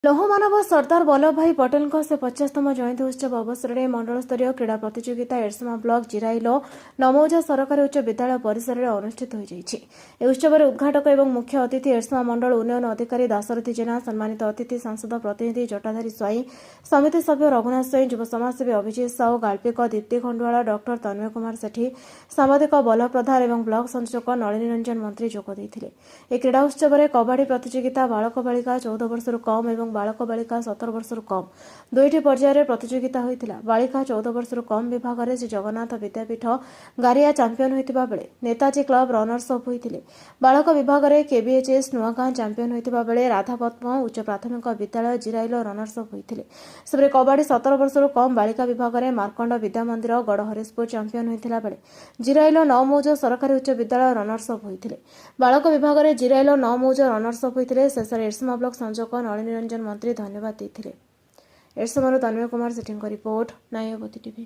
ଲୌହମାନବ ସର୍ଦ୍ଦାର ବଲ୍ଲଭ ଭାଇ ପଟେଲଙ୍କ ସେ 50ତମ ଜୟନ୍ତୀ ଉତ୍ସବ ଅବସରରେ ମଣ୍ଡଳସ୍ତରୀୟ କ୍ରୀଡ଼ା ପ୍ରତିଯୋଗିତା ଏରସମା ବ୍ଲକ ଜିରାଇଲ ନମୌଜା ସରକାରୀ ଉଚ୍ଚ ବିଦ୍ୟାଳୟ ପରିସରରେ ଅନୁଷ୍ଠିତ ହୋଇଯାଇଛି। ଏହି ଉତ୍ସବରେ ଉଦ୍ଘାଟକ ଏବଂ ମୁଖ୍ୟ ଅତିଥି ଏରସମା ମଣ୍ଡଳ ଉନ୍ନୟନ ଅଧିକାରୀ ଦାଶରଥୀ ଜେନା, ସମ୍ମାନିତ ଅତିଥି ସାଂସଦ ପ୍ରତିନିଧି ଜଟାଧାରୀ ସ୍ୱାଇଁ, ସମିତି ସଭ୍ୟ ରଘୁନାଥ ସ୍ୱାଇଁ, ଯୁବ ସମାଜସେବୀ ଅଭିଜିତ ସାହୁ, ଗାଳ୍ପିକ ଦୀପ୍ତି ଖଣ୍ଡୁଆଳ, ଡକ୍ଟର ତନ୍ମୟ କୁମାର ସେଠୀ, ସାମ୍ବାଦିକ ବଲ୍ଲଭ ପ୍ରଧାନ ଏବଂ ବ୍ଲକ ସଂଯୋଜକ ନଳିନୀ ରଞ୍ଜନ ମନ୍ତ୍ରୀ ଯୋଗ ଦେଇଥିଲେ। ଏହି କ୍ରୀଡ଼ା ଉତ୍ସବରେ କବାଡି ପ୍ରତିଯୋଗିତା ବାଳକ ବାଳିକା 14 ବର୍ଷରୁ କମ୍ ଏବଂ ବାଳକ ବାଳିକା 17 ବର୍ଷରୁ କମ୍ ଦୁଇଟି ପର୍ଯ୍ୟାୟରେ ପ୍ରତିଯୋଗିତା ହୋଇଥିଲା। ବାଳିକା 14 ବର୍ଷରୁ କମ୍ ବିଭାଗରେ ଶ୍ରୀ ଜଗନ୍ନାଥ ବିଦ୍ୟାପୀଠ ଗାରିଆ ଚାମ୍ପିୟନ ହୋଇଥିବା ବେଳେ ନେତାଜୀ କ୍ଲବ ରନର୍ସ ଅପ୍ ହୋଇଥିଲେ। ବାଳକ ବିଭାଗରେ କେବିଏଚ୍ଏସ୍ ନୂଆଗାଁ ଚାମ୍ପିୟନ ହୋଇଥିବା ବେଳେ ରାଧାପଦ୍ମ ଉଚ୍ଚ ପ୍ରାଥମିକ ବିଦ୍ୟାଳୟ ଜିରାଇଲ ରନର୍ସ ଅପ୍ ହୋଇଥିଲେ। ସେପରି କବାଡି 17 ବର୍ଷରୁ କମ୍ ବାଳିକା ବିଭାଗରେ ମାର୍କଣ୍ଡ ବିଦ୍ୟାମନ୍ଦିର ଗଡ଼ହରିଶପୁର ଚାମ୍ପିୟନ ହୋଇଥିଲା ବେଳେ ଜିରାଇଲ ନଅମୌଜ ସରକାରୀ ଉଚ୍ଚ ବିଦ୍ୟାଳୟ ରନର୍ସ ଅପ୍ ହୋଇଥିଲେ। ବାଳକ ବିଭାଗରେ ଜିରାଇଲ ନଅମୌଜ ରନର୍ସ ଅପ୍ ହୋଇଥିଲେ। ଶେଷରେ ଏରସମା ବ୍ଲକ ସଂଯୋଜକ ନଳିନୀ ରଞ୍ଜନ ମନ୍ତ୍ରୀ ଧନ୍ୟବାଦ ଦେଇଥିଲେ। ଏରସମାରୁ ତନ୍ମୟ କୁମାର ସେଠୀଙ୍କ ରିପୋର୍ଟ, ନ୍ୟାୟବତୀ ଟିଭି।